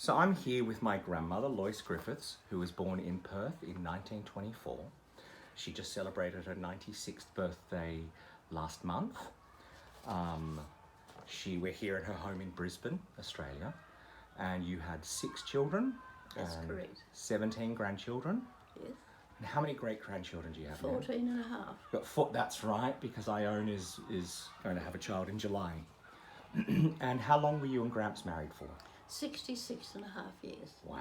So I'm here with my grandmother, Lois Griffiths, who was born in Perth in 1924. She just celebrated her 96th birthday last month. We're here at her home in Brisbane, Australia, and you had 6 children. That's and correct. 17 grandchildren. Yes. And how many great-grandchildren do you have 14 now? and a half. Got that's right, because Ione is going to have a child in July. And how long were you and Gramps married for? 66 and a half years. Wow.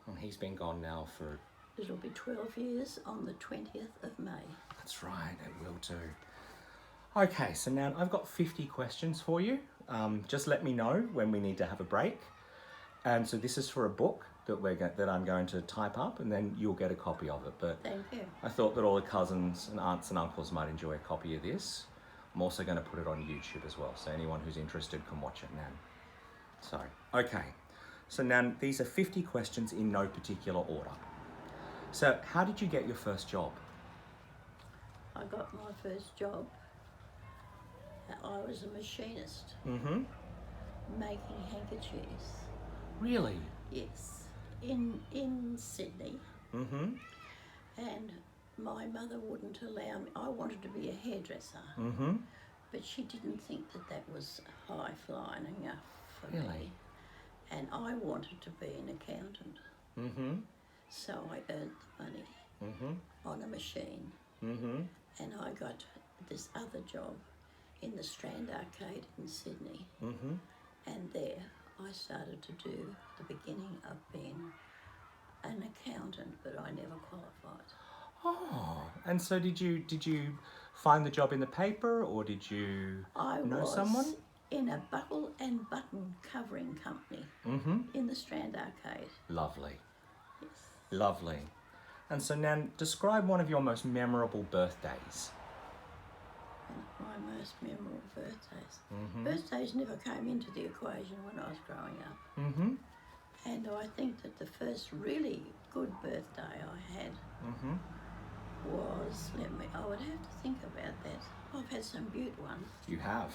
And he's been gone now for... It'll be 12 years on the 20th of May. That's right, it will do. Okay, so now I've got 50 questions for you. Just let me know when we need to have a break. And so this is for a book that I'm going to type up, and then you'll get a copy of it. But Thank you. I thought that all the cousins and aunts and uncles might enjoy a copy of this. I'm also going to put it on YouTube as well, so anyone who's interested can watch it, Nan. So, okay. So, Nan, these are 50 questions in no particular order. So, how did you get your first job? I got my first job. I was a machinist. Mm-hmm. Making handkerchiefs. Really? Yes. In Sydney. Mm-hmm. And my mother wouldn't allow me. I wanted to be a hairdresser. Mm-hmm. But she didn't think that was high-flying enough for Really? me. And I wanted to be an accountant. Mm-hmm. So I earned the money on a machine. Mm-hmm. And I got this other job in the Strand Arcade in Sydney. Mm-hmm. And there I started to do the beginning of being an accountant, but I never qualified. Oh, and so did you find the job in the paper, or did you know someone? In a buckle and button covering company in the Strand Arcade. Lovely. Yes. Lovely. And so, Nan, describe one of your most memorable birthdays. My most memorable birthdays. Birthdays never came into the equation when I was growing up. Mm-hmm. And I think that the first really good birthday I had was, I would have to think about that. I've had some beaut ones. You have.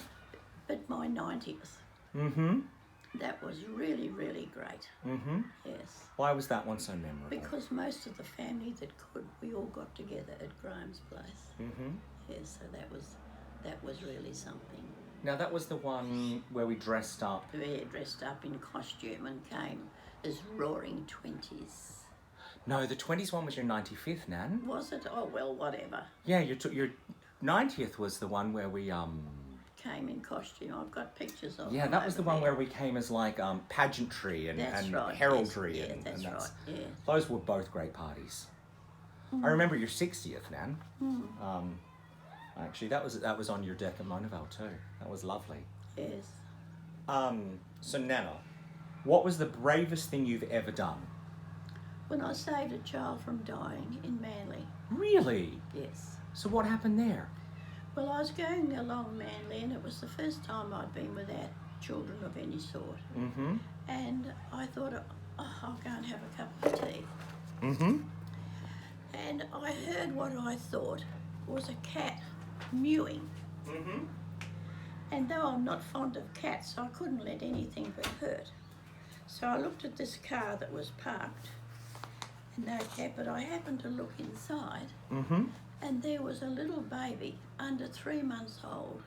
But my 90th. Mm-hmm. That was really, really great. Mm-hmm. Yes. Why was that one so memorable? Because most of the family that could, we all got together at Graham's place. Mm-hmm. Yes, so that was really something. Now, that was the one where we dressed up. We dressed up in costume and came as roaring 20s. No, the 20s one was your 95th, Nan. Was it? Oh, well, whatever. Yeah, your 90th was the one where we Came in costume. I've got pictures of. Yeah, that was the one where we came as like pageantry and right. heraldry. Yes. and That's right. Yeah. Those were both great parties. I remember your 60th, Nan. Actually, that was on your deck at Monavale too. That was lovely. Yes. So Nanna, what was the bravest thing you've ever done? When I saved a child from dying in Manly. Really? Yes. So what happened there? Well, I was going along Manly, and it was the first time I'd been without children of any sort. Mm-hmm. And I thought, I'll go and have a cup of tea. Mm-hmm. And I heard what I thought was a cat mewing. Mm-hmm. And though I'm not fond of cats, I couldn't let anything get hurt. So I looked at this car that was parked, and no cat, but I happened to look inside. Mm-hmm. And there was a little baby under 3 months old,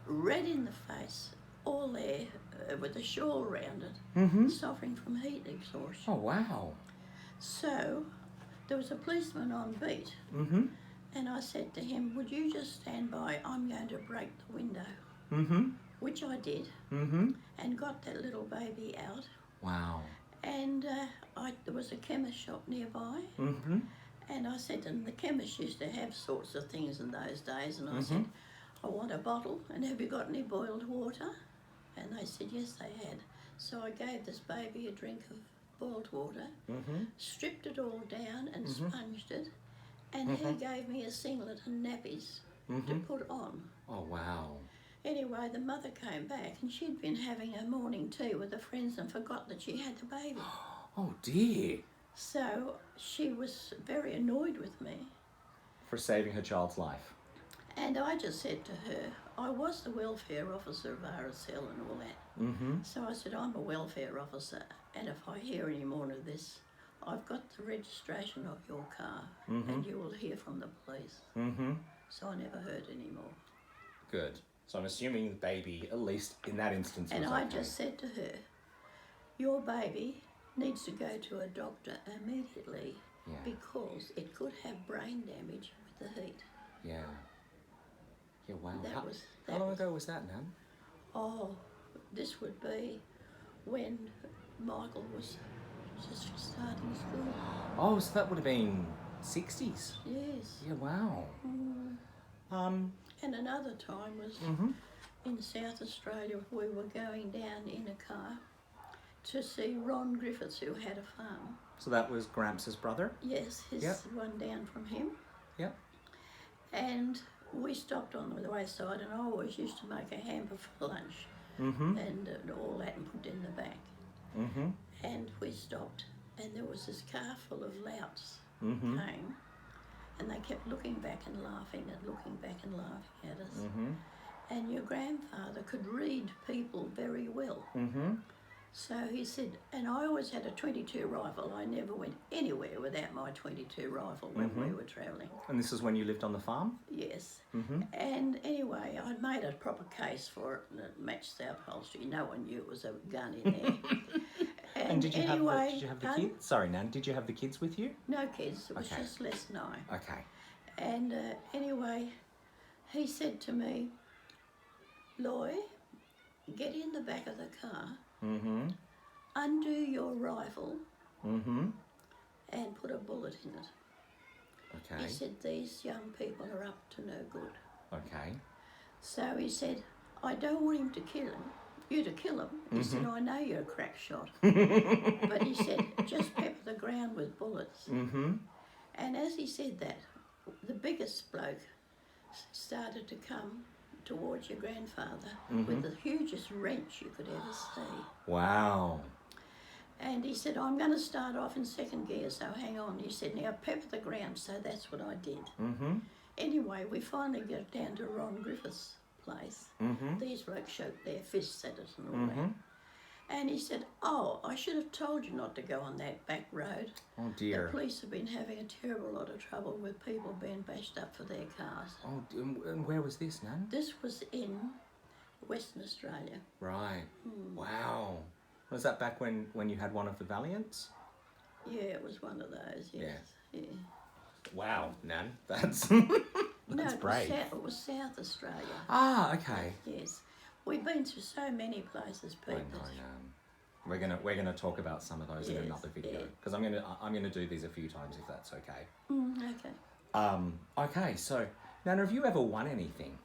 red in the face, all there with a shawl around it, suffering from heat exhaustion. Oh, wow. So there was a policeman on beat, and I said to him, would you just stand by, I'm going to break the window, which I did, and got that little baby out. Wow. And there was a chemist shop nearby. And I said, and the chemist used to have sorts of things in those days, and I said, I want a bottle, and have you got any boiled water? And they said, yes, they had. So I gave this baby a drink of boiled water, stripped it all down and sponged it, and he gave me a singlet and nappies to put on. Oh, wow. Anyway, the mother came back, and she'd been having a morning tea with her friends and forgot that she had the baby. Oh, dear. So she was very annoyed with me. For saving her child's life. And I just said to her, I was the welfare officer of RSL and all that. Mm-hmm. So I said, I'm a welfare officer, and if I hear any more of this, I've got the registration of your car, and you will hear from the police. Mm-hmm. So I never heard any more. Good. So I'm assuming the baby, at least in that instance, And was I okay. just said to her, your baby needs to go to a doctor immediately because it could have brain damage with the heat. Yeah. Yeah, wow. That How long was- ago was that, Nan? Oh, this would be when Michael was just starting school. Oh, so that would have been 60s. Yes. Yeah, wow. And another time was Mm-hmm. in South Australia. We were going down in a car to see Ron Griffiths, who had a farm. So that was Gramps' brother? Yes, his one down from him. Yep. And we stopped on the wayside, and I always used to make a hamper for lunch Mm-hmm. and all that and put it in the back. Mm-hmm. And we stopped, and there was this car full of louts Mm-hmm. came, and they kept looking back and laughing and looking back and laughing at us. Mm-hmm. And your grandfather could read people very well. Mm-hmm. So he said, and I always had a 22 rifle. I never went anywhere without my 22 rifle when we were travelling. And this is when you lived on the farm? Yes. Mm-hmm. And anyway, I'd made a proper case for it and it matched the upholstery. No one knew it was a gun in there. And did you have the pardon? kids? Sorry, Nan, did you have the kids with you? No kids, it was Okay. just Les and I. Okay. And anyway, he said to me, Loy, get in the back of the car, Mm-hmm. undo your rifle Mm-hmm. and put a bullet in it. Okay. He said, these young people are up to no good. Okay. So he said, I don't want him to kill him, you to kill him. He said, I know you're a crack shot. But he said, just pepper the ground with bullets. Mm-hmm. And as he said that, the biggest bloke started to come towards your grandfather with the hugest wrench you could ever see. Wow. And he said, I'm going to start off in second gear, so hang on. He said, now pepper the ground. So that's what I did. Mm-hmm. Anyway, we finally got down to Ron Griffiths' place. Mm-hmm. These blokes shook their fists at us and all Mm-hmm. that. And he said, oh, I should have told you not to go on that back road. Oh The dear. police have been having a terrible lot of trouble with people being bashed up for their cars. Oh, and where was this, Nan? This was in Western Australia. Right. Wow. Was that back when you had one of the Valiants? Yeah, it was one of those, yes. Yeah. Wow, Nan. That's No, that's it brave. it was South Australia. Ah, okay. Yes. We've been to so many places, I Pete. know, Nan. We're gonna talk about some of those in Yes, another video yeah. because I'm gonna do these a few times if that's okay. Okay. Okay. So, Nana, have you ever won anything?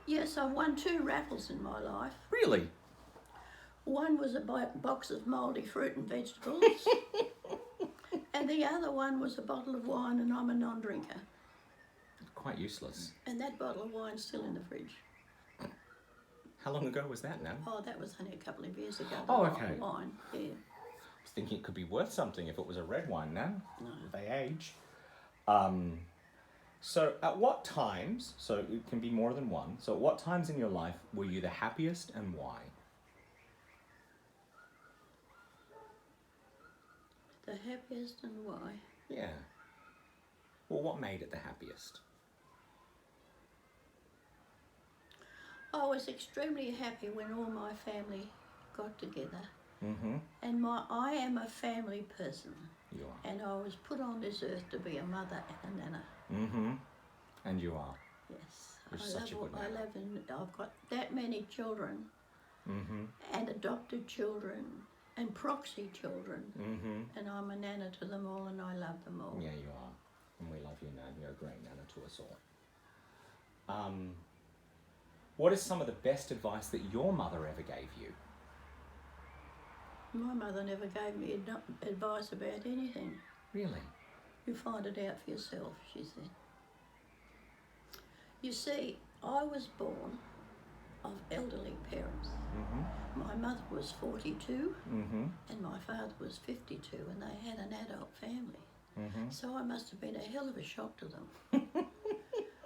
Yes, I've won 2 raffles in my life. Really? One was a box of mouldy fruit and vegetables, and the other one was a bottle of wine, and I'm a non-drinker. Quite useless. And that bottle of wine's still in the fridge. How long ago was that, Nan? Oh, that was only a couple of years ago. Oh, the okay. Wine, yeah. I was thinking it could be worth something if it was a red wine, Nan. No. They age. So at what times, so it can be more than one, so at what times in your life were you the happiest and why? The happiest and why? Yeah. Well, what made it the happiest? I was extremely happy when all my family got together. Mm-hmm. And I am a family person. You are. And I was put on this earth to be a mother and a nana. Mm-hmm. And you are. Yes. You're such a good I nana. love and I've got that many children Mm-hmm. and adopted children and proxy children. Mm-hmm. And I'm a nana to them all and I love them all. Yeah, you are. And we love you, Nan. You're a great nana to us all. What is some of the best advice that your mother ever gave you? My mother never gave me advice about anything. Really? You find it out for yourself, she said. You see, I was born of elderly parents. Mm-hmm. My mother was 42 Mm-hmm. and my father was 52 and they had an adult family. Mm-hmm. So I must have been a hell of a shock to them.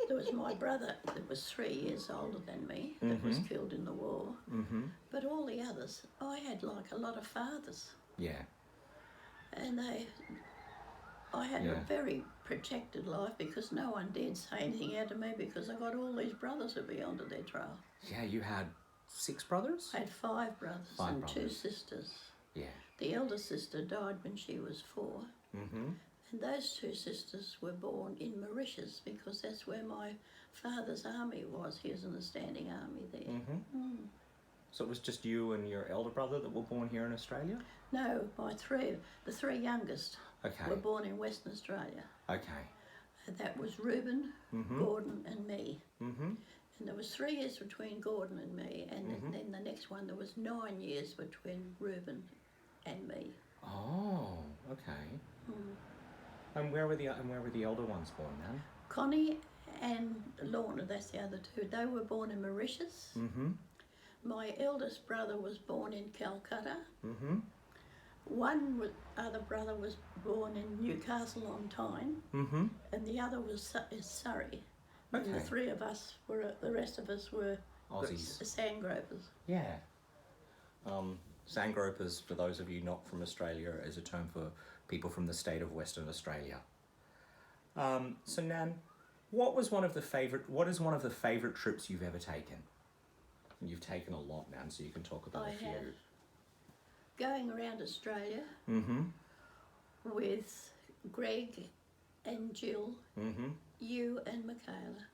The there was my brother that was 3 years older than me that was killed in the war. But all the others, I had like a lot of fathers. Yeah. And I had a very protected life because no one dared say anything out to me because I got all these brothers to be onto their trail. Yeah, you had 6 brothers? I had 5 brothers and 2 sisters. Yeah. The elder sister died when she was 4. And those 2 sisters were born in Mauritius because that's where my father's army was. He was in the standing army there. So it was just you and your elder brother that were born here in Australia? No, the 3 youngest were born in Western Australia. Okay. And that was Reuben, Gordon and me. And there was 3 years between Gordon and me, and then the next one there was 9 years between Reuben and me. Oh, okay. And where were the elder ones born, Nan? Connie and Lorna, that's the other 2. They were born in Mauritius. My eldest brother was born in Calcutta. One other brother was born in Newcastle on Tyne, and the other was Surrey. Okay. And the 3 of us the rest of us were Aussies. Sandgropers. Yeah. Sandgropers, for those of you not from Australia, is a term for people from the state of Western Australia. So Nan, what is one of the favourite trips you've ever taken? And you've taken a lot, Nan, so you can talk about a few. Going around Australia with Greg and Jill, you and Michaela.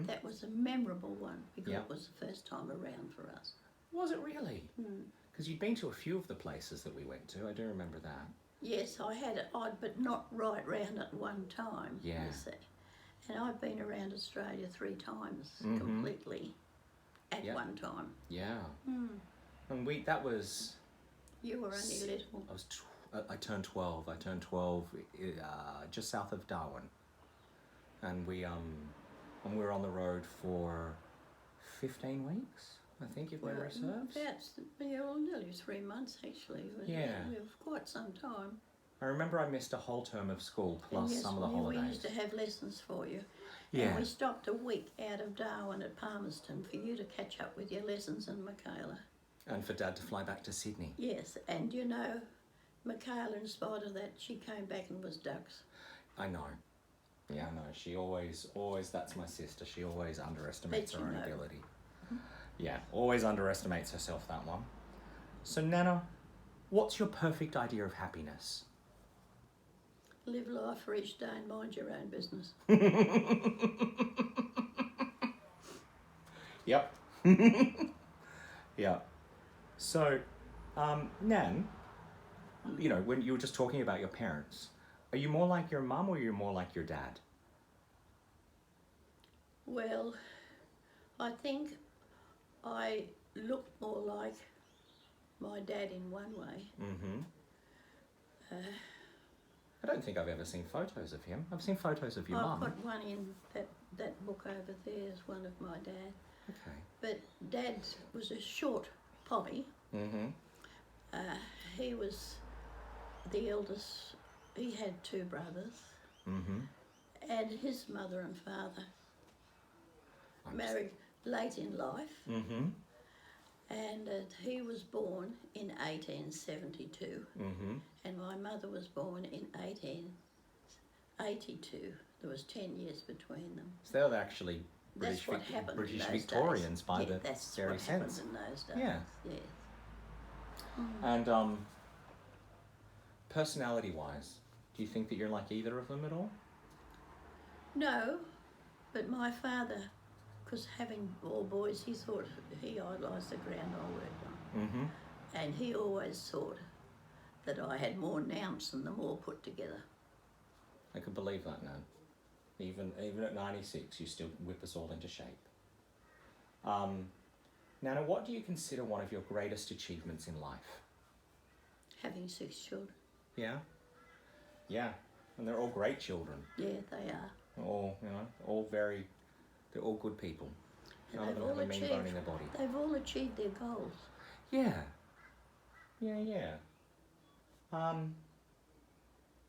That was a memorable one because it was the first time around for us. Was it really? Because you'd been to a few of the places that we went to. I do remember that. Yes, I had it odd, but not right round at one time. Yeah. You see. And I've been around Australia 3 times completely at one time. Yeah. And that was... You were only little. I turned 12. I turned 12 just south of Darwin. And we were on the road for 15 weeks, I think, if memory serves. That's nearly 3 months actually. Yeah. Quite some time. I remember I missed a whole term of school plus some of the holidays. We used to have lessons for you. Yeah. And we stopped a week out of Darwin at Palmerston for you to catch up with your lessons and Michaela. And for Dad to fly back to Sydney. Yes, and you know, Michaela, in spite of that, she came back and was ducks. I know. Yeah, I know. She always, that's my sister. She always underestimates her own ability. Yeah, always underestimates herself, that one. So, Nanna, what's your perfect idea of happiness? Live life for each day and mind your own business. Yep. Yeah. So, Nan, you know, when you were just talking about your parents, are you more like your mum or are you more like your dad? Well, I think I look more like my dad in one way. I don't think I've ever seen photos of him. I've seen photos of your mum. I've got one in that book over there is one of my dad. Okay. But Dad was a short Polly. He was the eldest. He had 2 brothers. And his mother and father married late in life. And he was born in 1872. And my mother was born in 1882. There was 10 years between them. So they were actually That's British, what happened British in those Victorians days. by the that's very what sense. happened in those days. Yeah. Yes. And personality-wise, do you think that you're like either of them at all? No, but my father, because having all boys, he idolised the ground I worked on. And he always thought that I had more nounce than them all put together. I could believe that, Nan. Even at 96, you still whip us all into shape. Nanna, what do you consider one of your greatest achievements in life? Having 6 children. Yeah? Yeah. And they're all great children. Yeah, they are. All, you know, they're all good people. And None of them have a mean bone in their body. They've all achieved their goals. Yeah. Yeah.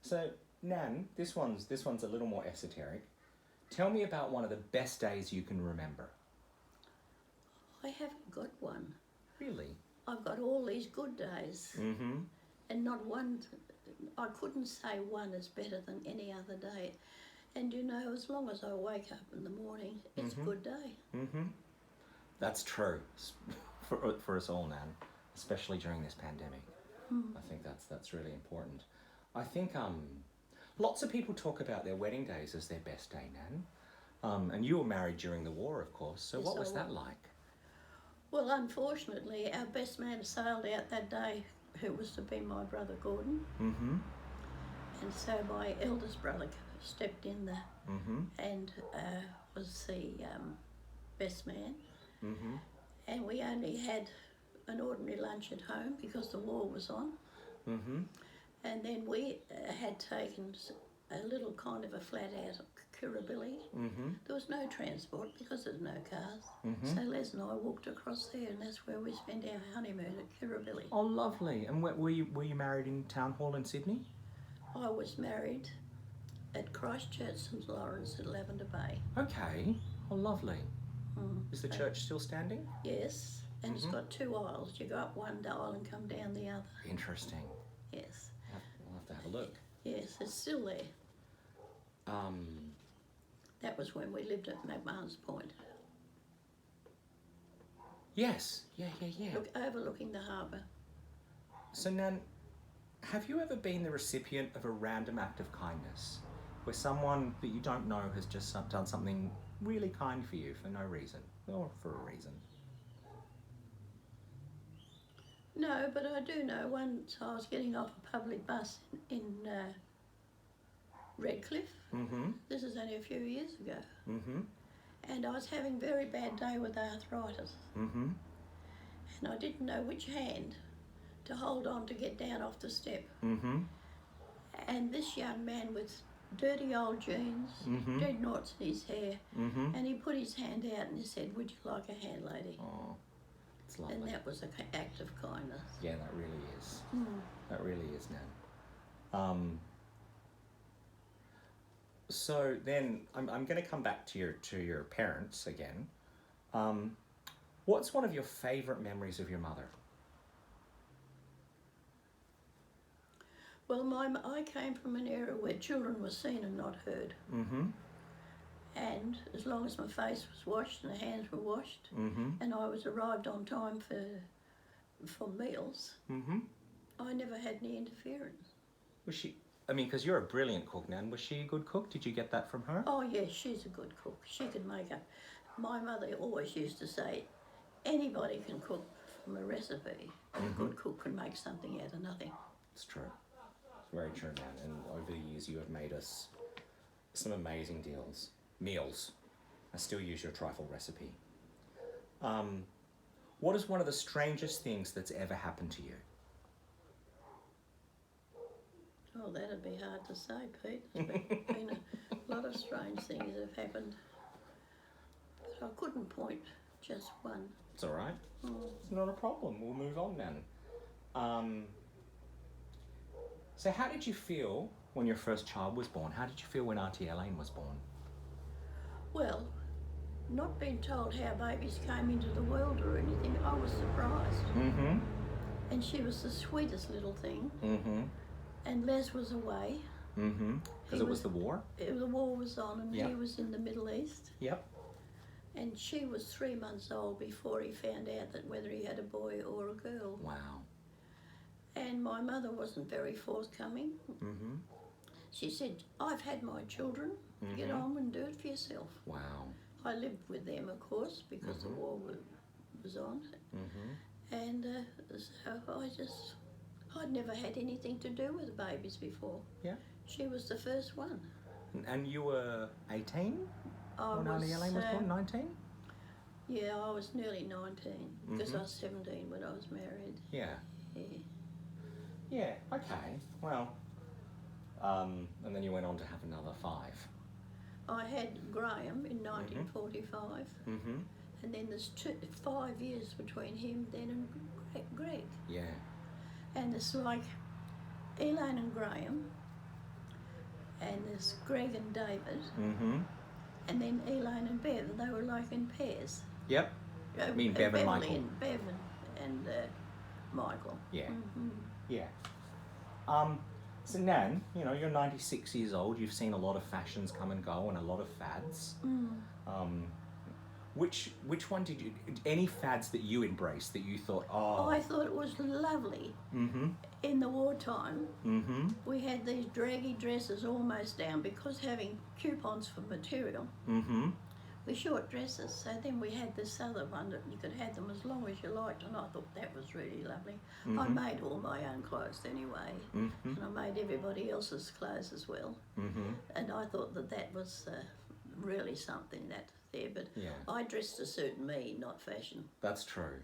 So, Nan, this one's a little more esoteric. Tell me about one of the best days you can remember. I haven't got one. Really? I've got all these good days, and not one. I couldn't say one is better than any other day. And you know, as long as I wake up in the morning, it's a good day. That's true for us all, Nan, especially during this pandemic. I think that's really important. I think lots of people talk about their wedding days as their best day, Nan. And you were married during the war, of course. So Yes, what I was that was. like? Well, unfortunately, our best man sailed out that day, who was to be my brother Gordon. And so my eldest brother stepped in there and was the best man. And we only had an ordinary lunch at home because the war was on. And then we had taken a little kind of a flat out Kirribilli. There was no transport because there's no cars. So Les and I walked across there, and that's where we spent our honeymoon at Kirribilli. Oh, lovely. And were you married in Town Hall in Sydney? I was married at Christchurch St Lawrence at Lavender Bay. Okay. Oh, lovely. Is the church still standing? Yes, and it's got two aisles. You go up one aisle and come down the other. Interesting. Yes. We'll have to have a look. Yes, it's still there. That was when we lived at McMahon's Point. Yes. Yeah. Look, overlooking the harbour. So, Nan, have you ever been the recipient of a random act of kindness where someone that you don't know has just done something really kind for you for no reason or for a reason? No, but I do know once I was getting off a public bus in Redcliffe. This is only a few years ago. And I was having a very bad day with arthritis. And I didn't know which hand to hold on to get down off the step. And this young man with dirty old jeans, dread knots in his hair, and he put his hand out and he said, "Would you like a hand, lady?" Oh, it's lovely. And that was an act of kindness. Yeah, that really is. That really is, Nan. So then I'm going to come back to your parents again. What's one of your favourite memories of your mother? Well, I came from an era where children were seen and not heard. And as long as my face was washed and the hands were washed, and I was arrived on time for meals, I never had any interference. Was she? I mean, because you're a brilliant cook, Nan. Was she a good cook? Did you get that from her? Oh yes, she's a good cook. She could make up. My mother always used to say, anybody can cook from a recipe. A good cook can make something out of nothing. It's true. It's very true, Nan. And over the years, you have made us some amazing meals. I still use your trifle recipe. What is one of the strangest things that's ever happened to you? Oh, that'd be hard to say, Pete. There's been a lot of strange things have happened. But I couldn't point just one. It's all right. It's not a problem. We'll move on then. So how did you feel when your first child was born? How did you feel when Auntie Elaine was born? Well, not being told how babies came into the world or anything, I was surprised. And she was the sweetest little thing. And Les was away. Because it was the war? The war was on and he was in the Middle East. Yep. And she was 3 months old before he found out that whether he had a boy or a girl. Wow. And my mother wasn't very forthcoming. She said, "I've had my children. Get on and do it for yourself." Wow. I lived with them, of course, because the war was on. And so I'd never had anything to do with babies before. Yeah. She was the first one. And you were 18 when Auntie Elaine was born? 19? Yeah, I was nearly 19 because I was 17 when I was married. Yeah. Yeah. Yeah, okay. Well, and then you went on to have another 5. I had Graham in 1945, and then there's 5 years between him then and Greg. Yeah. And it's like Elaine and Graham, and there's Greg and David, and then Elaine and Bev, they were like in pairs. Yep. I mean Bev and Beverly Michael. and Bev and Michael. Yeah. Mm-hmm. Yeah. So Nan, you know, you're 96 years old. You've seen a lot of fashions come and go and a lot of fads. Which one did you? Any fads that you embraced that you thought, oh? I thought it was lovely. Mm-hmm. In the wartime, Mm-hmm. we had these draggy dresses almost down because having coupons for material. Mm-hmm. We short dresses, so then we had this other one that you could have them as long as you liked, and I thought that was really lovely. Mm-hmm. I made all my own clothes anyway, Mm-hmm. and I made everybody else's clothes as well. Mm-hmm. And I thought that was really something that there. But Yeah. I dressed to suit me, not fashion. That's true.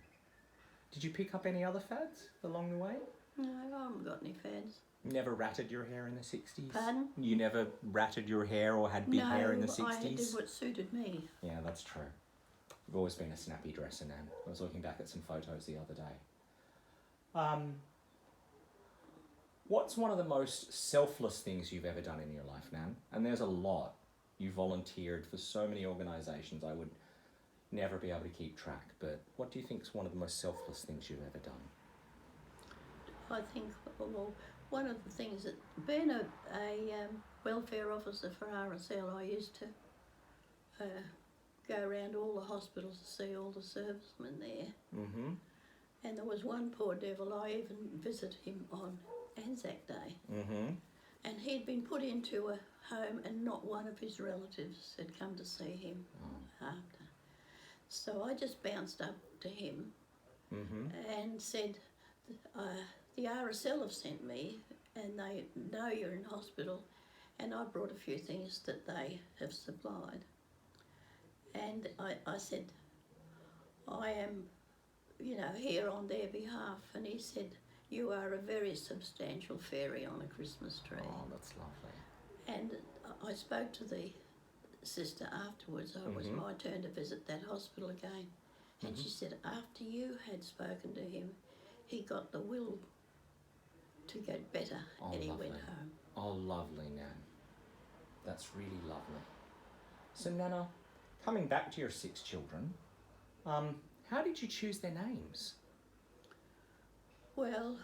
Did you pick up any other fads along the way? No, I haven't got any fads. Never ratted your hair in the 60s? Pardon? You never ratted your hair or had big hair in the 60s? No, I did what suited me. Yeah, that's true. You've always been a snappy dresser, Nan. I was looking back at some photos the other day. What's one of the most selfless things you've ever done in your life, Nan? And there's a lot. You volunteered for so many organisations I would never be able to keep track. But what do you think is one of the most selfless things you've ever done? I think, well, one of the things that, being a welfare officer for RSL, I used to go around all the hospitals to see all the servicemen there. Mm-hmm. And there was one poor devil, I even visited him on Anzac Day. Mm-hmm. And he'd been put into a home and not one of his relatives had come to see him after. So I just bounced up to him and said, the RSL have sent me and they know you're in hospital, and I brought a few things that they have supplied. And I said, I am, here on their behalf. And he said, you are a very substantial fairy on a Christmas tree. Oh, that's lovely. And I spoke to the sister afterwards. It was my turn to visit that hospital again. And she said, after you had spoken to him, he got the will to get better, and he went home. Oh, lovely, Nan. That's really lovely. So, Nanna, coming back to your 6 children, how did you choose their names? Well,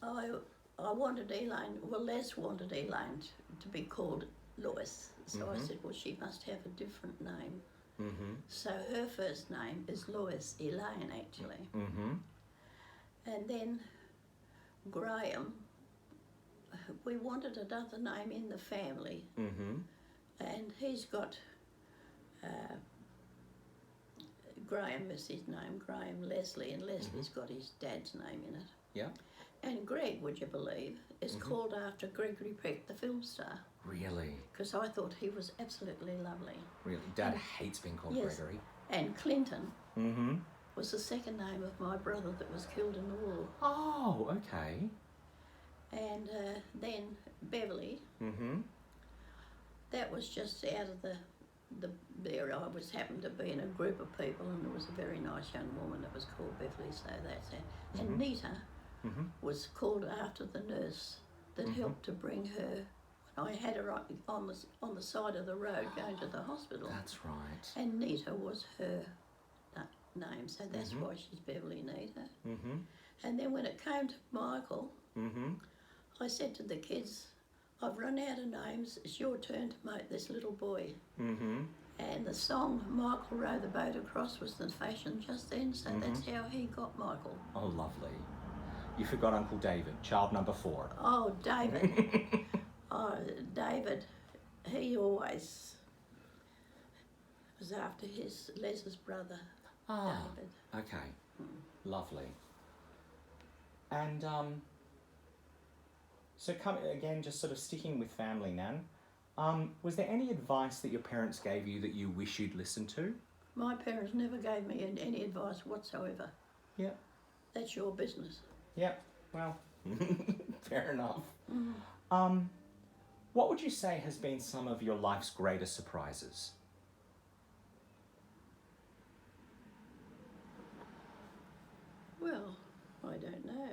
I wanted Elaine, Les wanted Elaine to be called Lois. So I said, well, she must have a different name. So her first name is Lois Elaine, actually. And then Graham, we wanted another name in the family. And he's got, Graham is his name, Graham Leslie, and Leslie's got his dad's name in it. Yeah. And Greg, would you believe, is called after Gregory Peck, the film star. Really? Because I thought he was absolutely lovely. Really? Dad hates being called Gregory. And Clinton was the second name of my brother that was killed in the war. Oh, okay. And then Beverly, that was just out of there I happened to be in a group of people, and there was a very nice young woman that was called Beverly, so that's it. And Nita was called after the nurse that helped to bring her. I had her on the side of the road going to the hospital. That's right. And Nita was her name, so that's why she's Beverly Nita. And then when it came to Michael, I said to the kids, I've run out of names, it's your turn to make this little boy. And the song Michael Row the Boat Across was the fashion just then, so that's how he got Michael. Oh, lovely. You forgot Uncle David, child number 4. Oh, David. David, he always was after Les's brother, David. Okay. Lovely. And so again, just sort of sticking with family, Nan, was there any advice that your parents gave you that you wish you'd listened to? My parents never gave me any advice whatsoever. Yeah. That's your business. Yeah, well, fair enough. What would you say has been some of your life's greatest surprises? Well, I don't know.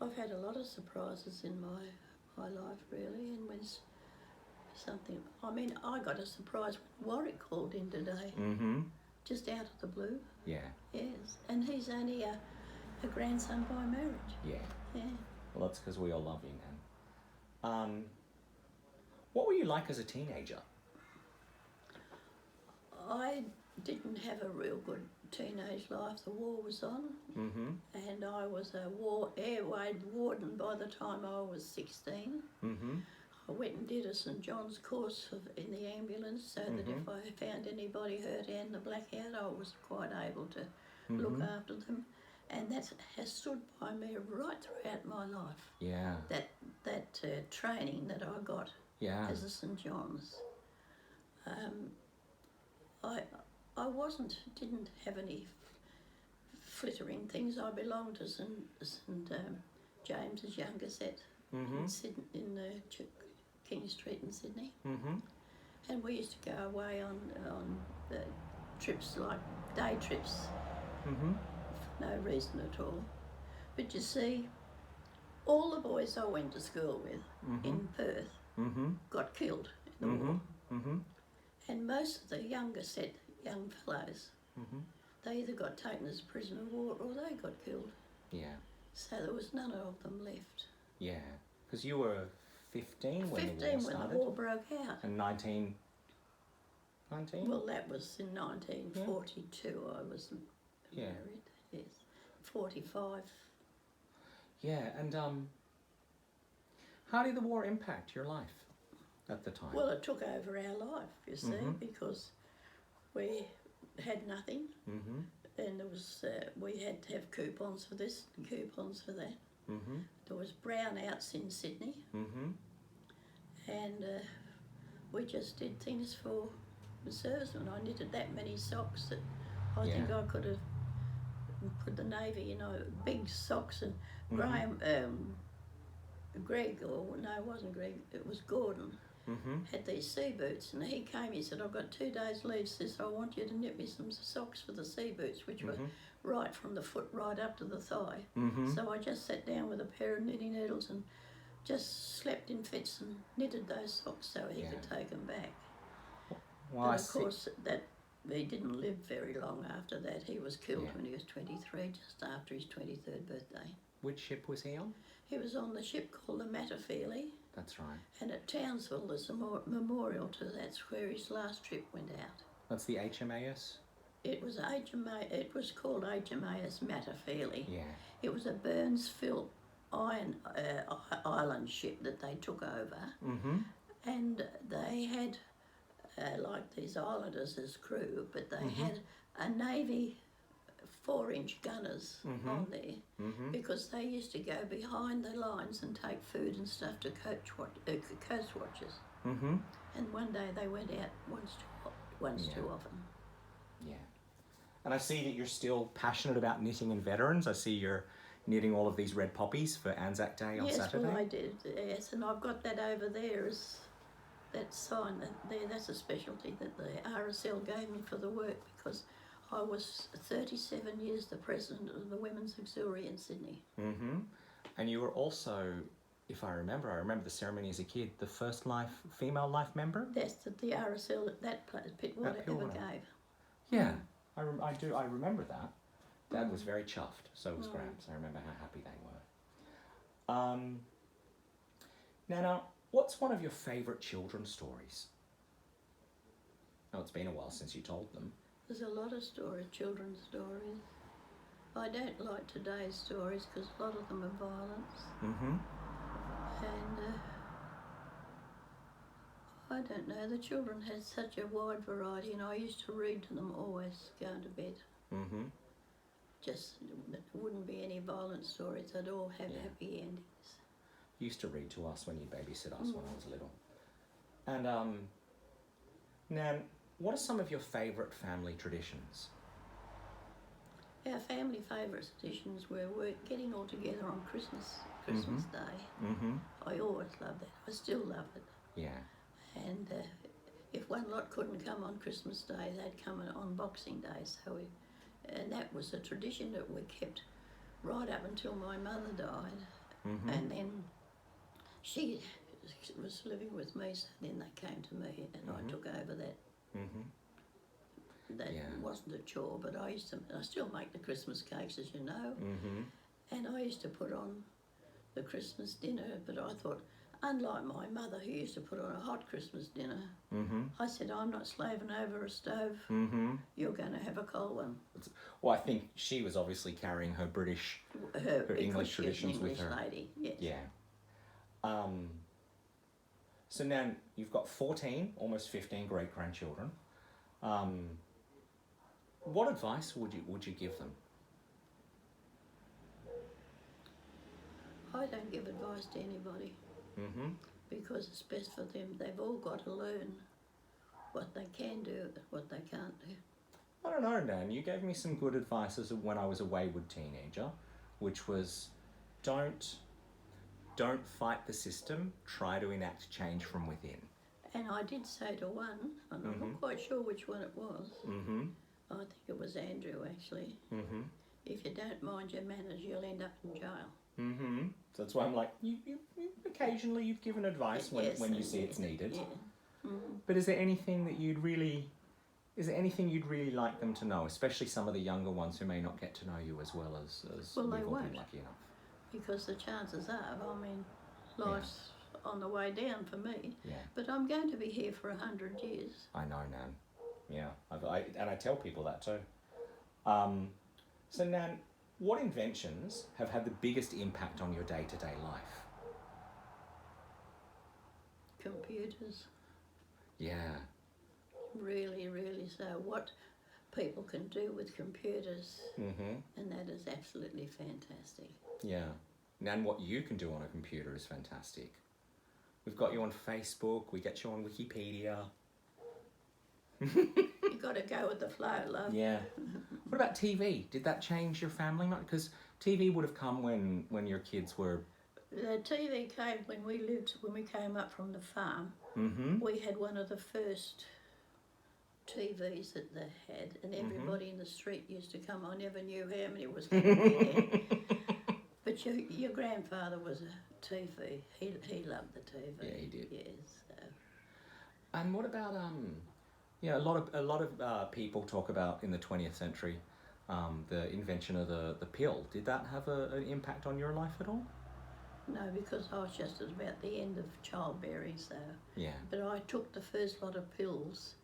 I've had a lot of surprises in my life, really, and something. I mean, I got a surprise when Warwick called in today, just out of the blue. Yeah. Yes, and he's only a grandson by marriage. Yeah. Yeah. Well, that's because we all love you, Nan. What were you like as a teenager? I didn't have a real good teenage life. The war was on, and I was a air raid warden by the time I was 16. I went and did a St John's course in the ambulance, so that if I found anybody hurt and the blackout, I was quite able to look after them, and that has stood by me right throughout my life. Yeah. That training that I got as a St John's. I didn't have any flittering things. I belonged to St James's Younger Set in Sydney, in King Street in Sydney, and we used to go away on trips, like day trips, for no reason at all. But you see, all the boys I went to school with in Perth got killed in the war. And most of the younger set young fellows, they either got taken as prisoner of war or they got killed. Yeah. So there was none of them left. Yeah. Because you were 15 when the war started. When the war broke out. And 19? Well, that was in 1942. I was married. Yes. 45. Yeah, and how did the war impact your life at the time? Well, it took over our life, you see, because we had nothing, and there was we had to have coupons for this and coupons for that. There was brownouts in Sydney, and we just did things for the servicemen. I knitted that many socks that I think I could have put the Navy, you know, big socks. And Graham, Greg, or no, it wasn't Greg, it was Gordon, had these sea boots, and he came, he said, I've got 2 days leave, says, I want you to knit me some socks for the sea boots, which were right from the foot right up to the thigh. So I just sat down with a pair of knitting needles and just slept in fits and knitted those socks so he could take them back. Well, and of course, that he didn't live very long after that. He was killed when he was 23, just after his 23rd birthday. Which ship was he on? He was on the ship called the Matterfeely. That's right. And at Townsville there's a memorial to that's where his last trip went out. That's the HMAS? It was it was called HMAS Matterfeely. Yeah. It was a Burnsville iron island ship that they took over. And they had like these islanders as crew, but they had a Navy 4-inch gunners on there because they used to go behind the lines and take food and stuff to coast watchers. And one day they went out once too often. Yeah. And I see that you're still passionate about knitting and veterans. I see you're knitting all of these red poppies for Anzac Day on Saturday. Yes, well I did, yes, and I've got that over there as that sign there. That's a specialty that the RSL gave me for the work, because I was 37 years the president of the Women's Auxiliary in Sydney. And you were also, if I remember the ceremony as a kid, the first female life member? That's the RSL at that place, Pittwater ever gave. Yeah, I remember that. Dad was very chuffed, so was Gramps. I remember how happy they were. Nanna, what's one of your favourite children's stories? Oh, it's been a while since you told them. There's a lot of children's stories. I don't like today's stories because a lot of them are violence. And I don't know, the children had such a wide variety, and I used to read to them always going to bed. Just, there wouldn't be any violent stories, they'd all have happy endings. You used to read to us when you'd babysit us when I was little. And Nan, what are some of your favourite family traditions? Our family favourite traditions were getting all together on Christmas Day. I always loved that. I still love it. Yeah. And if one lot couldn't come on Christmas Day, they'd come on Boxing Day. And that was a tradition that we kept right up until my mother died. And then she was living with me, so then they came to me and I took over that. That wasn't a chore, but I still make the Christmas cakes, as you know, and I used to put on the Christmas dinner, but I thought, unlike my mother who used to put on a hot Christmas dinner, I said, I'm not slaving over a stove, you're going to have a cold one. Well, I think she was obviously carrying her British, her English traditions with her. Lady, yes. Yeah. So now you've got 14, almost 15 great-grandchildren. What advice would you give them? I don't give advice to anybody because it's best for them. They've all got to learn what they can do, what they can't do. I don't know, Nan. You gave me some good advice as when I was a wayward teenager, which was don't fight the system, try to enact change from within. And I did say to one, and I'm not quite sure which one it was, I think it was Andrew actually, if you don't mind your manners, you'll end up in jail. So that's why I'm like, you occasionally you've given advice when you see it's needed. Yeah. But is there anything you'd really like them to know, especially some of the younger ones who may not get to know you as well as Well, we've they all won't. been lucky enough? Because the chances are, life's on the way down for me. Yeah. But I'm going to be here for 100 years. I know, Nan. Yeah, I tell people that too. So, Nan, what inventions have had the biggest impact on your day-to-day life? Computers. Yeah. Really, really so. What people can do with computers, and that is absolutely fantastic. Yeah. Nan, what you can do on a computer is fantastic. We've got you on Facebook, we get you on Wikipedia. You've got to go with the flow, love. Yeah. What about TV? Did that change your family much? Because TV would have come when your kids were... The TV came when we came up from the farm. We had one of the first TVs that they had, and everybody in the street used to come. I never knew how many was going to be there. But your grandfather was a TV. He loved the TV. Yeah, he did. Yes. So. And what about a lot of people talk about in the 20th century the invention of the pill. Did that have an impact on your life at all? No, because I was just at about the end of childbearing, so. Yeah. But I took the first lot of pills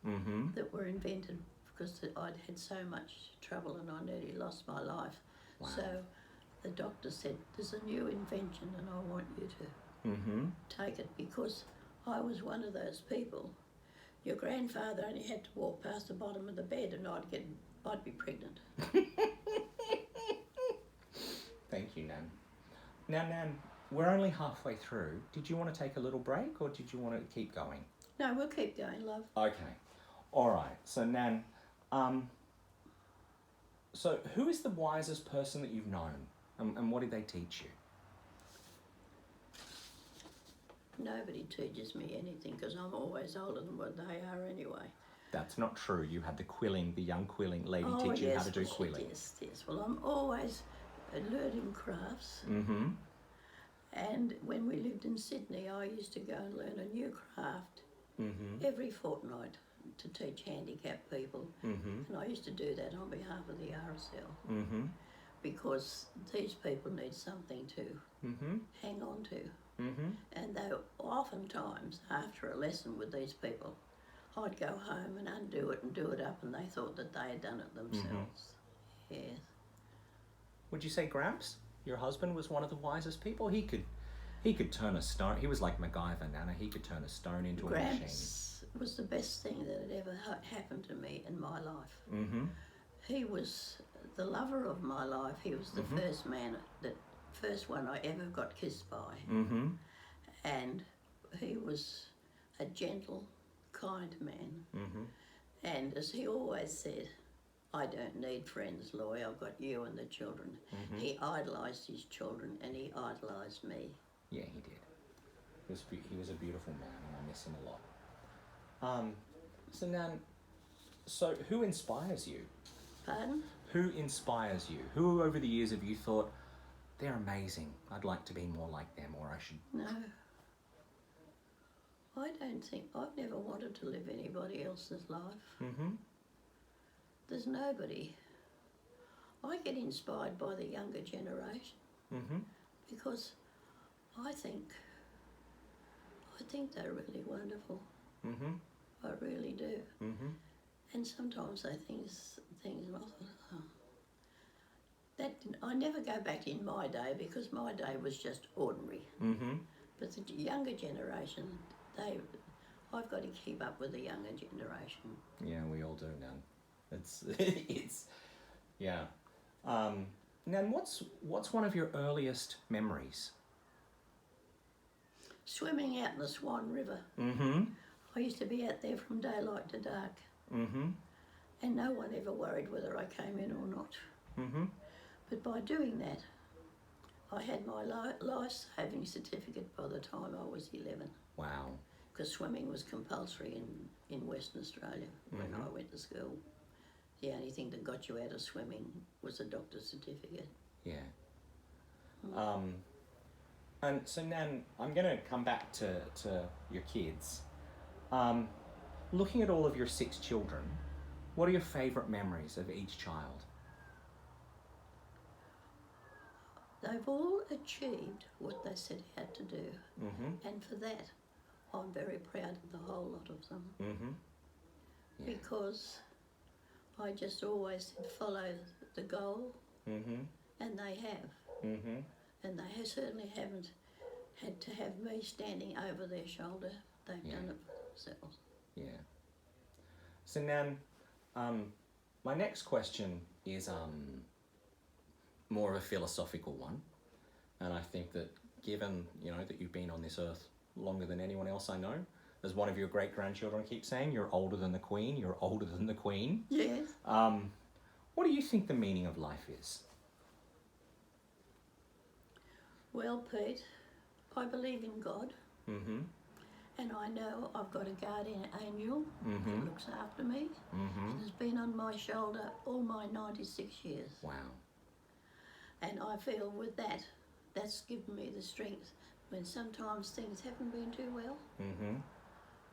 that were invented because I'd had so much trouble and I nearly lost my life. Wow. So the doctor said, there's a new invention and I want you to take it, because I was one of those people. Your grandfather only had to walk past the bottom of the bed and I'd be pregnant. Thank you, Nan. Now, Nan, we're only halfway through. Did you want to take a little break or did you want to keep going? No, we'll keep going, love. Okay. All right. So, Nan, so who is the wisest person that you've known and what did they teach you? Nobody teaches me anything because I'm always older than what they are anyway. That's not true. You had the young quilling lady teach you how to do quilling. Yes. Well, I'm always learning crafts. And when we lived in Sydney, I used to go and learn a new craft every fortnight to teach handicapped people. And I used to do that on behalf of the RSL because these people need something to hang on to. And they oftentimes, after a lesson with these people, I'd go home and undo it and do it up, and they thought that they had done it themselves. Yes. Would you say Gramps, your husband, was one of the wisest people? He could turn a stone. He was like MacGyver, Nana. He could turn a stone into a machine. Gramps was the best thing that had ever happened to me in my life. He was the lover of my life. He was the first one I ever got kissed by. And he was a gentle, kind man. And as he always said, I don't need friends, Loy, I've got you and the children. He idolised his children and he idolised me. Yeah, he did. He was a beautiful man and I miss him a lot. So Nan, who inspires you? Pardon? Who inspires you? Who over the years have you thought, they're amazing, I'd like to be more like them, or I should... No. I don't think, I've never wanted to live anybody else's life. Mm-hmm. There's nobody. I get inspired by the younger generation Mm-hmm. because I think they're really wonderful. Mm-hmm. I really do. Mm-hmm. And sometimes I think that I never go back in my day because my day was just ordinary. Mm-hmm. But the younger generation, I've got to keep up with the younger generation. Yeah, we all do, Nan. It's yeah. Nan, what's one of your earliest memories? Swimming out in the Swan River. Mm-hmm. I used to be out there from daylight to dark. Mm-hmm. And no one ever worried whether I came in or not. Mm-hmm. But by doing that, I had my life-saving certificate by the time I was 11. Wow. Because swimming was compulsory in Western Australia when I went to school. The only thing that got you out of swimming was a doctor's certificate. Yeah. And so, Nan, I'm going to come back to your kids. Looking at all of your 6 children, what are your favourite memories of each child? They've all achieved what they set out to do. Mm-hmm. And for that, I'm very proud of the whole lot of them. Mm-hmm. Yeah. Because I just always said follow the goal, Mm-hmm. and they have. Mm-hmm. And they certainly haven't had to have me standing over their shoulder. They've done it for themselves. Yeah. So, Nan, my next question is more of a philosophical one, and I think that given that you've been on this earth longer than anyone else I know, as one of your great-grandchildren keeps saying, you're older than the Queen. You're older than the Queen. Yes. What do you think the meaning of life is? Well, Pete, I believe in God, Mm-hmm. and I know I've got a guardian angel that looks after me and has been on my shoulder all my 96 years. Wow. And I feel with that, that's given me the strength when sometimes things haven't been too well. Mm-hmm.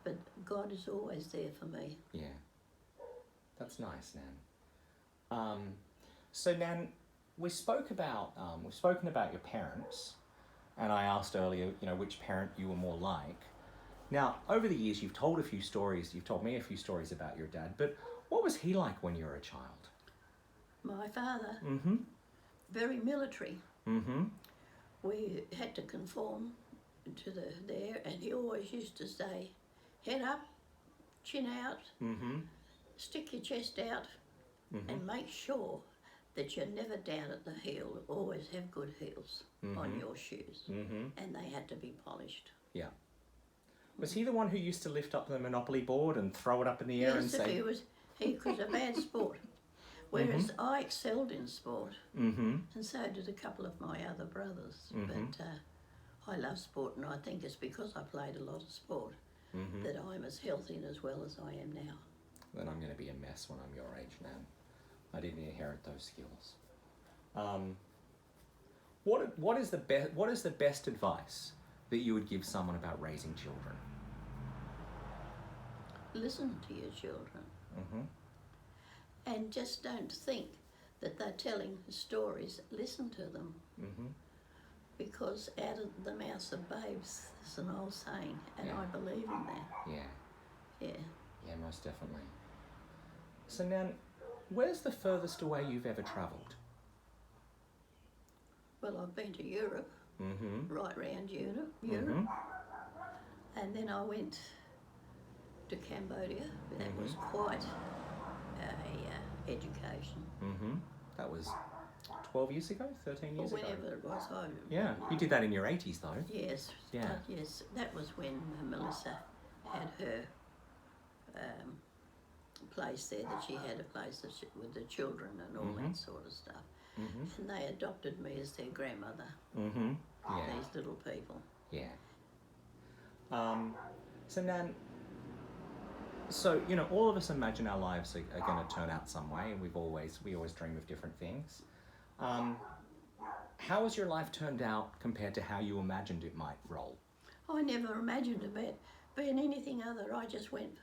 But God is always there for me. Yeah. That's nice, Nan. So, Nan, we've spoken about your parents, and I asked earlier, which parent you were more like. Now, over the years, you've told me a few stories about your dad, but what was he like when you were a child? My father, Mm-hmm. very military. Mm-hmm. We had to conform to there, and he always used to say, head up, chin out, Mm-hmm. stick your chest out, and make sure that you're never down at the heel. Always have good heels on your shoes, and they had to be polished. Yeah. Was he the one who used to lift up the Monopoly board and throw it up in the air and Yes, say... he was a bad sport. Whereas I excelled in sport, and so did a couple of my other brothers. But I love sport, and I think it's because I played a lot of sport that I'm as healthy and as well as I am now. Then I'm going to be a mess when I'm your age, Nan. I didn't inherit those skills. What is the best advice that you would give someone about raising children? Listen to your children, and just don't think that they're telling stories. Listen to them, because out of the mouths of babes, there's an old saying, and I believe in that. Yeah. Yeah. Yeah, most definitely. So, Nan, where's the furthest away you've ever travelled? Well, I've been to Europe, right round Europe, and then I went to Cambodia. That was quite a education. That was 12 years ago, 13 years Or ago? whenever it was. Yeah, you did that in your 80s though. Yes. Yeah. Yes, that was when Melissa had her place there, that she had a place with the children and all that sort of stuff. And they adopted me as their grandmother, Yeah. these little people. Yeah. So, Nan, all of us imagine our lives are going to turn out some way, and we always dream of different things. How has your life turned out compared to how you imagined it might roll? I never imagined about being anything other. I just went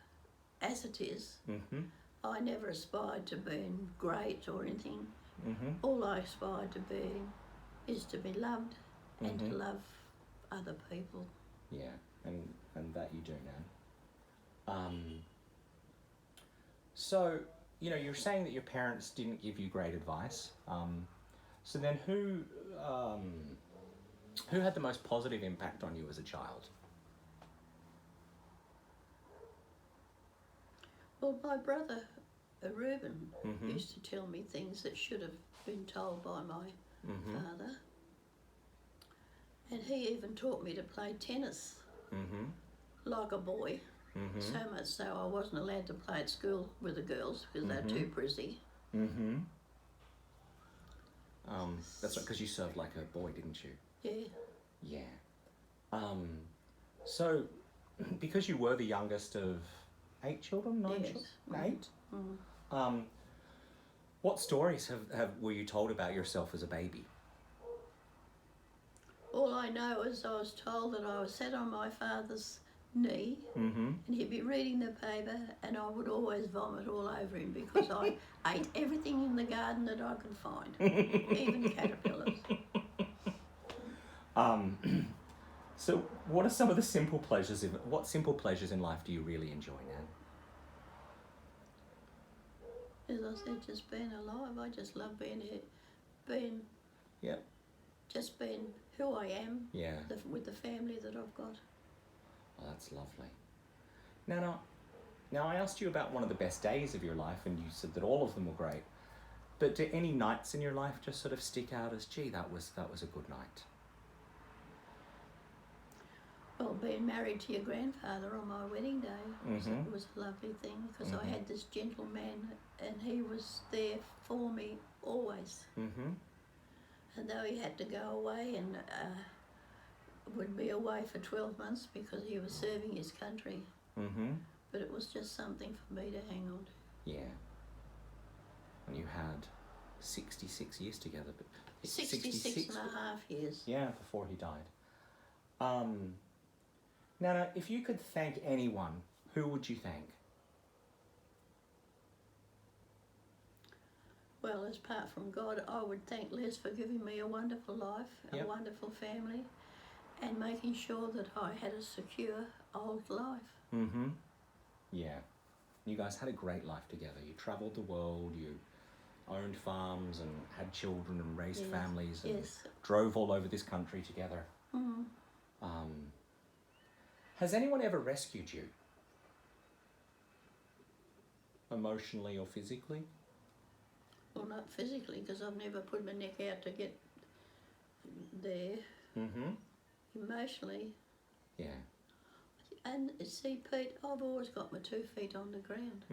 as it is. Mm-hmm. I never aspired to being great or anything. Mm-hmm. All I aspired to be is to be loved and to love other people. Yeah, and that you do, Nan. So, you know, you're saying that your parents didn't give you great advice. So then who had the most positive impact on you as a child? Well, my brother, Reuben, used to tell me things that should have been told by my father. And he even taught me to play tennis like a boy. So much so I wasn't allowed to play at school with the girls because they're too prissy. That's right, because you served like a boy, didn't you? Yeah. Yeah. So, because you were the youngest of 8 children, 9 children? 8? What stories were you told about yourself as a baby? All I know is I was told that I was sat on my father's knee and he'd be reading the paper and I would always vomit all over him because I ate everything in the garden that I could find, even caterpillars. So what are some of the simple pleasures what simple pleasures in life do you really enjoy, Nan? As I said, just being alive. I just love being here, just being who I am, with the family that I've got. Oh, that's lovely. Nanna, now I asked you about one of the best days of your life and you said that all of them were great. But do any nights in your life just sort of stick out as, gee, that was a good night? Well, being married to your grandfather on my wedding day was a lovely thing because I had this gentleman and he was there for me always. And though he had to go away and would be away for 12 months because he was serving his country. But it was just something for me to hang on to. Yeah. And you had 66 years together. But 66 and a half years. Yeah, before he died. Nanna, if you could thank anyone, who would you thank? Well, apart from God, I would thank Les for giving me a wonderful life, a wonderful family, and making sure that I had a secure old life. Yeah. You guys had a great life together. You travelled the world, you owned farms and had children and raised families and drove all over this country together. Has anyone ever rescued you? Emotionally or physically? Well, not physically, because I've never put my neck out to get there. Emotionally. Yeah. And see, Pete, I've always got my 2 feet on the ground.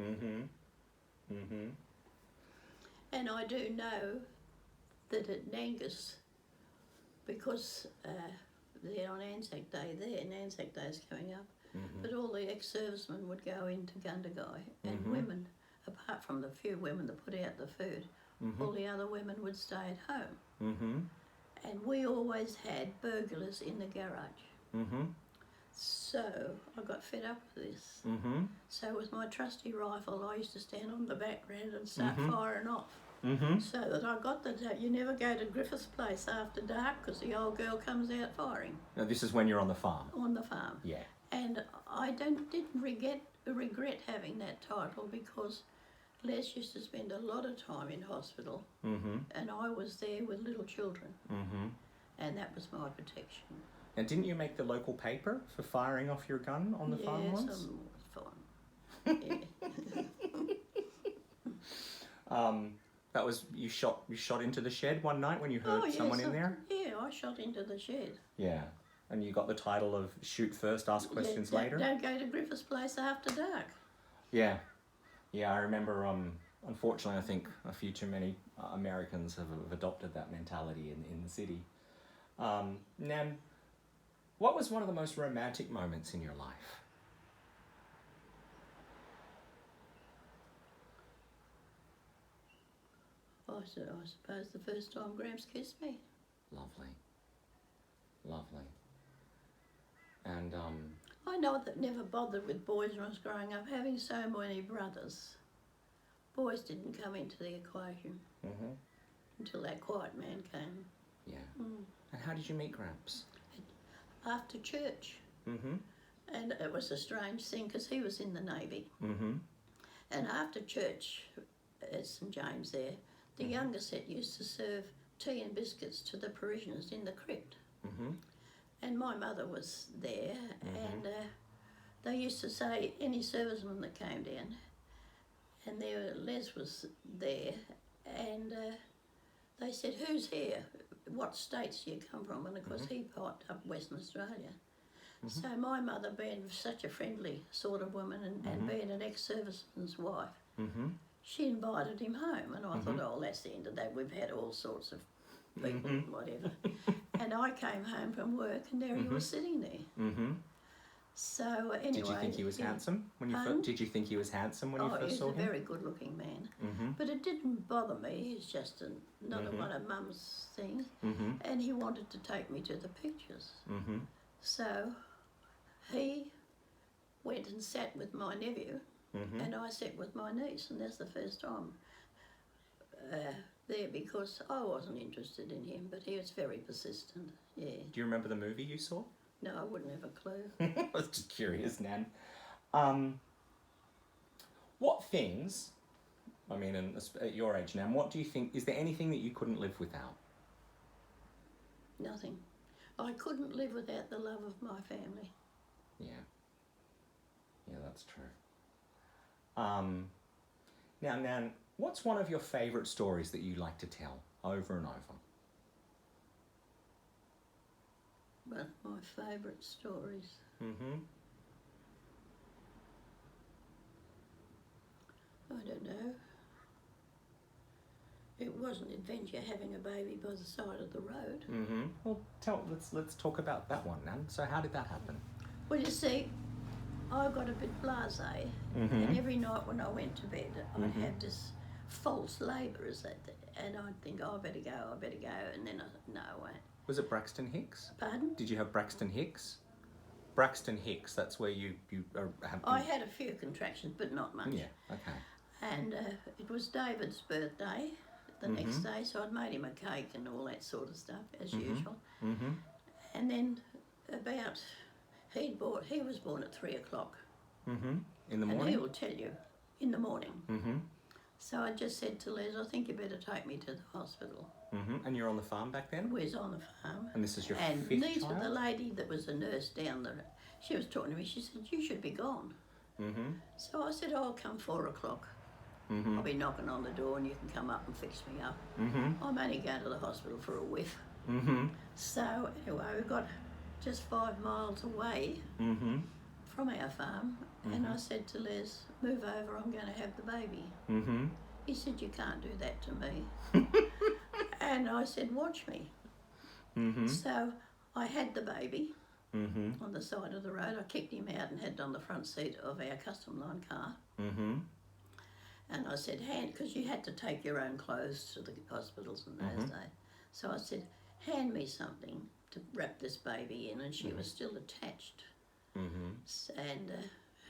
And I do know that at Nangus, because they're on Anzac Day there, and Anzac Day is coming up, but all the ex-servicemen would go into Gundagai, and women, apart from the few women that put out the food, all the other women would stay at home. And we always had burglars in the garage. So I got fed up with this. So with my trusty rifle, I used to stand on the background and start firing off. So that I got that you never go to Griffith's place after dark because the old girl comes out firing. Now this is when you're on the farm? On the farm. Yeah. And I didn't regret having that title because Les used to spend a lot of time in hospital and I was there with little children and that was my protection. And didn't you make the local paper for firing off your gun on the farm once? Yes, fine. That was you shot into the shed one night when you heard someone in there? Yeah, I shot into the shed. Yeah. And you got the title of shoot first, ask questions later? Don't go to Griffith's place after dark. Yeah. Yeah, I remember, unfortunately, I think a few too many Americans have adopted that mentality in the city. Nan, what was one of the most romantic moments in your life? I suppose the first time Gramps kissed me. Lovely. Lovely. And, I know that never bothered with boys when I was growing up. Having so many brothers, boys didn't come into the equation until that quiet man came. Yeah. And how did you meet Gramps? After church. And it was a strange thing because he was in the Navy. And after church at St James there, the younger set used to serve tea and biscuits to the parishioners in the crypt. And my mother was there, and they used to say any serviceman that came down, and there Les was there, and they said, "Who's here? What states do you come from?" And of course he popped up Western Australia. So my mother, being such a friendly sort of woman and being an ex-serviceman's wife, she invited him home, and I thought, oh, that's the end of that. We've had all sorts of people, whatever. And I came home from work, and there he was sitting there. So anyway, did you think he was handsome when you first? Did you think he was handsome when you first saw him? He was a very good-looking man, but it didn't bother me. It's just another one of Mum's things, and he wanted to take me to the pictures. So he went and sat with my nephew, and I sat with my niece, and that's the first time there, because I wasn't interested in him, but he was very persistent. Yeah. Do you remember the movie you saw? No, I wouldn't have a clue. I was just curious, Nan. What things, I mean, at your age, Nan, what do you think, is there anything that you couldn't live without? Nothing. I couldn't live without the love of my family. Yeah. Yeah, that's true. Now, Nan, what's one of your favourite stories that you like to tell over and over? One of my favourite stories. I don't know. It was an adventure having a baby by the side of the road. Well, let's talk about that one, Nan. So how did that happen? Well, you see, I got a bit blasé, and every night when I went to bed, I'd have this false labour, and I'd think, oh, I better go, and then I thought, no, I won't. Was it Braxton Hicks? Pardon? Did you have Braxton Hicks? Braxton Hicks, that's where you have... I had a few contractions, but not much. Yeah, okay. And it was David's birthday the next day, so I'd made him a cake and all that sort of stuff, as usual. And then he was born at 3 o'clock. In the morning? And he will tell you, in the morning. So I just said to Les, I think you better take me to the hospital. And you're on the farm back then? We was on the farm. And this is your and fifth Nita, child? the lady that was a nurse down there, she was talking to me. She said, you should be gone. So I said, I'll come 4 o'clock. I'll be knocking on the door and you can come up and fix me up. I'm only going to the hospital for a whiff. So anyway, we got just 5 miles away from our farm, and I said to Les, move over, I'm going to have the baby. He said, you can't do that to me. And I said, watch me. So I had the baby on the side of the road. I kicked him out and had it on the front seat of our custom line car. And I said, because you had to take your own clothes to the hospitals in those days. So I said, hand me something to wrap this baby in, and she was still attached. And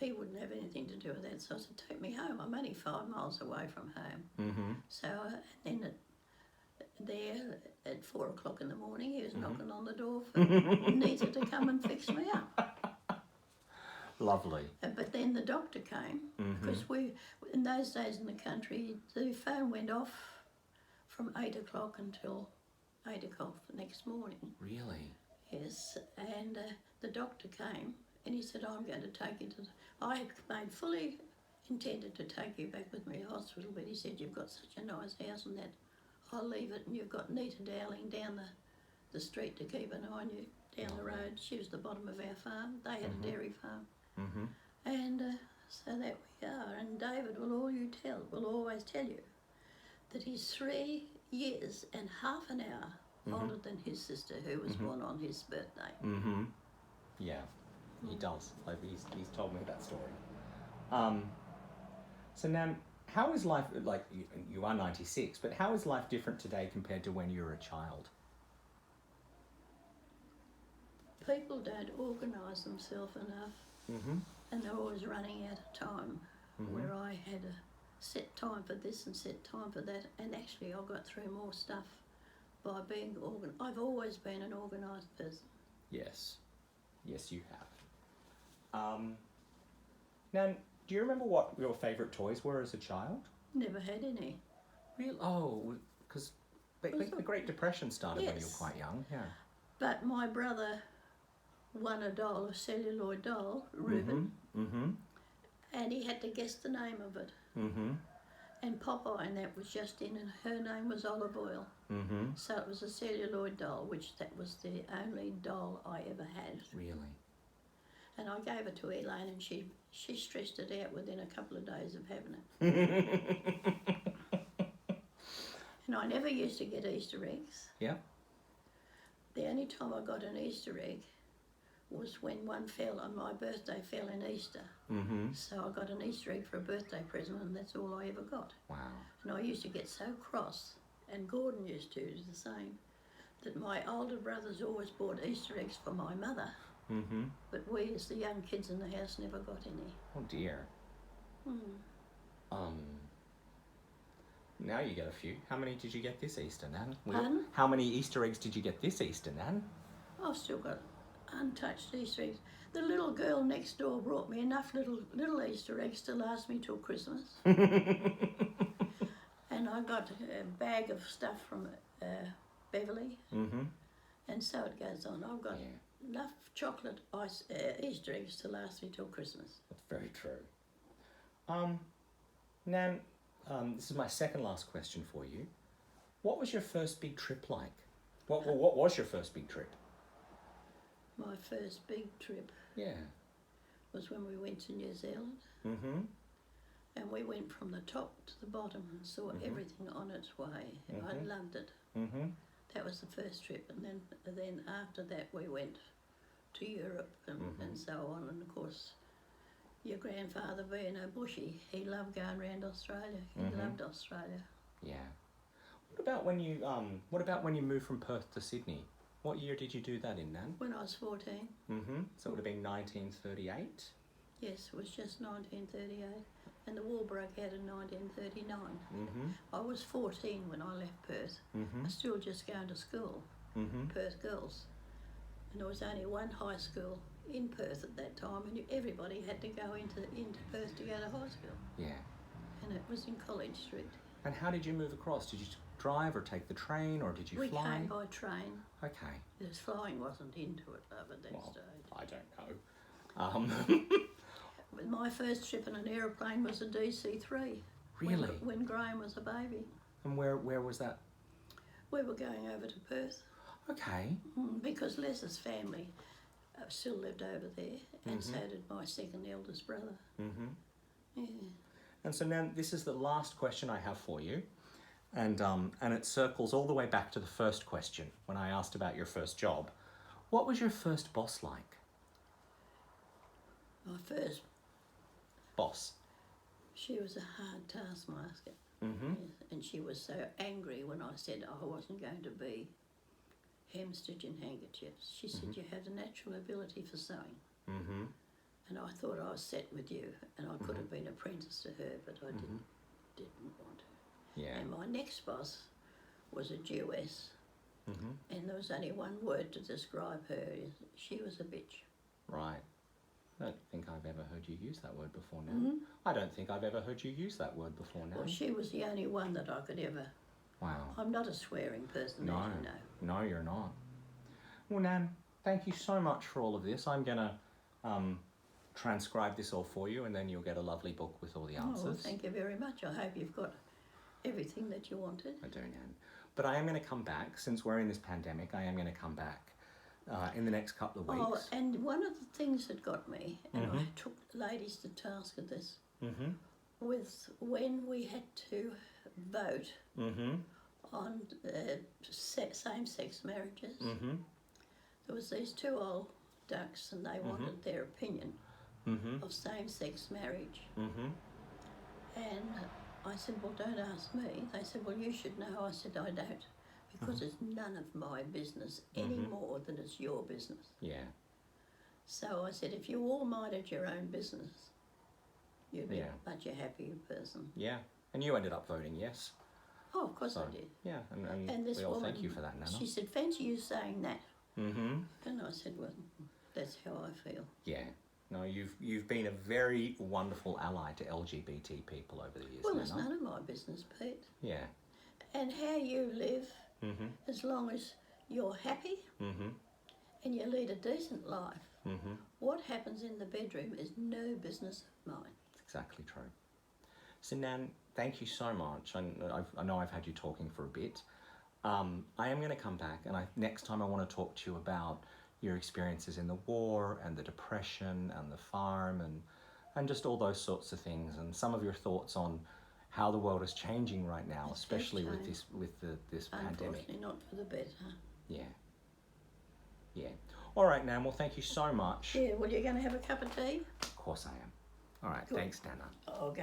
he wouldn't have anything to do with that. So I said, take me home. I'm only 5 miles away from home. So then there at 4 o'clock in the morning, he was knocking on the door for Nita to come and fix me up. Lovely. But then the doctor came, because in those days in the country, the phone went off from 8 o'clock until 8 o'clock the next morning. Really? Yes, and the doctor came, and he said, I'm going to take you to I had fully intended to take you back with me to hospital, but he said, you've got such a nice house and that, I'll leave it, and you've got Nita Dowling down the street to keep an eye on you down the road. She was the bottom of our farm. They had a dairy farm. And so that we are. And David will always tell you that he's 3 years and half an hour older than his sister, who was born on his birthday. Yeah, he does. Like he's told me that story. So now, how is life, like you are 96, but how is life different today compared to when you were a child? People don't organise themselves enough. and they're always running out of time, where I had a set time for this and set time for that, and actually I got through more stuff by being I've always been an organised person. Yes. Yes, you have. Now, do you remember what your favourite toys were as a child? Never had any. Really? Oh, because the Great Depression started when you were quite young, yeah. But my brother won a doll, a celluloid doll, Reuben, and he had to guess the name of it. And Popeye, and that was just in, and her name was Olive Oil. So it was a celluloid doll, which that was the only doll I ever had. Really? And I gave it to Elaine, and she stressed it out within a couple of days of having it. And I never used to get Easter eggs. Yeah. The only time I got an Easter egg was when one fell on my birthday, fell in Easter. So I got an Easter egg for a birthday present, and that's all I ever got. Wow. And I used to get so cross, and Gordon used to do the same, that my older brothers always bought Easter eggs for my mother. But we, as the young kids in the house, never got any. Oh dear. Now you get a few. How many did you get this Easter, Nan? Pardon? How many Easter eggs did you get this Easter, Nan? I've still got untouched Easter eggs. The little girl next door brought me enough little Easter eggs to last me till Christmas. And I got a bag of stuff from Beverly. And so it goes on. I've got enough chocolate Easter eggs to last me till Christmas. That's very true. Nan, this is my second last question for you. What was your first big trip like? What was your first big trip? My first big trip was when we went to New Zealand. And we went from the top to the bottom and saw everything on its way. And I loved it. That was the first trip. And then after that we went to Europe and so on. And of course, your grandfather being a bushie, he loved going around Australia. He loved Australia. Yeah. What about when you moved from Perth to Sydney? What year did you do that in, Nan? When I was 14. So it would have been 1938? Yes, it was just 1938. And the war broke out in 1939. I was 14 when I left Perth. I was still just going to school, Perth Girls. And there was only one high school in Perth at that time, and everybody had to go into Perth to go to high school. Yeah. And it was in College Street. And how did you move across? Did you drive or take the train, or did you fly? We came by train. Okay. Because flying wasn't into it over that stage. I don't know. My first trip in an aeroplane was a DC-3. Really? When Graham was a baby. And where was that? We were going over to Perth. Okay. Because Les's family still lived over there, and so did my second eldest brother. Yeah. And so now this is the last question I have for you, and it circles all the way back to the first question when I asked about your first job. What was your first boss like? My first boss. She was a hard taskmaster. Yes, and she was so angry when I said I wasn't going to be hem-stitching handkerchiefs. She said, you have a natural ability for sewing. And I thought I was set with you, and I could have been apprenticed to her, but I didn't want to. Yeah. And my next boss was a Jewess, and there was only one word to describe her. She was a bitch. Right. I don't think I've ever heard you use that word before now. I don't think I've ever heard you use that word before now. Well, she was the only one that I could ever... Wow. I'm not a swearing person, No. as you know. No, you're not. Well, Nan, thank you so much for all of this. I'm going to transcribe this all for you, and then you'll get a lovely book with all the answers. Oh, well, thank you very much. I hope you've got everything that you wanted. I do, Nan. But I am going to come back. Since we're in this pandemic, I am going to come back in the next couple of weeks. Oh, and one of the things that got me, and I took the ladies to task at this, was when we had to vote on same-sex marriages. There was these two old ducks, and they wanted their opinion of same-sex marriage. And I said, well, don't ask me. They said, well, you should know. I said, I don't, because it's none of my business any more than it's your business. Yeah. So I said, if you all minded your own business, you'd be Yeah. much a happier person. Yeah. And you ended up voting yes. Oh, of course So, I did. yeah, and And this we all woman, thank you for that, Nanna. she said, fancy you saying that. Mm-hmm. And I said, well, that's how I feel. Yeah. No, you've been a very wonderful ally to LGBT people over the years, Well, Nanna. it's none of my business, Pete. Yeah. And how you live, Mm-hmm. as long as you're happy Mm-hmm. and you lead a decent life, Mm-hmm. what happens in the bedroom is no business of mine. Exactly true. So, Nan, thank you so much. I know I've had you talking for a bit. I am going to come back, and next time I want to talk to you about your experiences in the war and the depression and the farm and just all those sorts of things, and some of your thoughts on how the world is changing right now, especially with this pandemic. Unfortunately, not for the better. Yeah. Yeah. All right, Nan. Well, thank you so much. Yeah, well, you're going to have a cup of tea? Of course I am. All right. Good. Thanks, Nanna. I'll go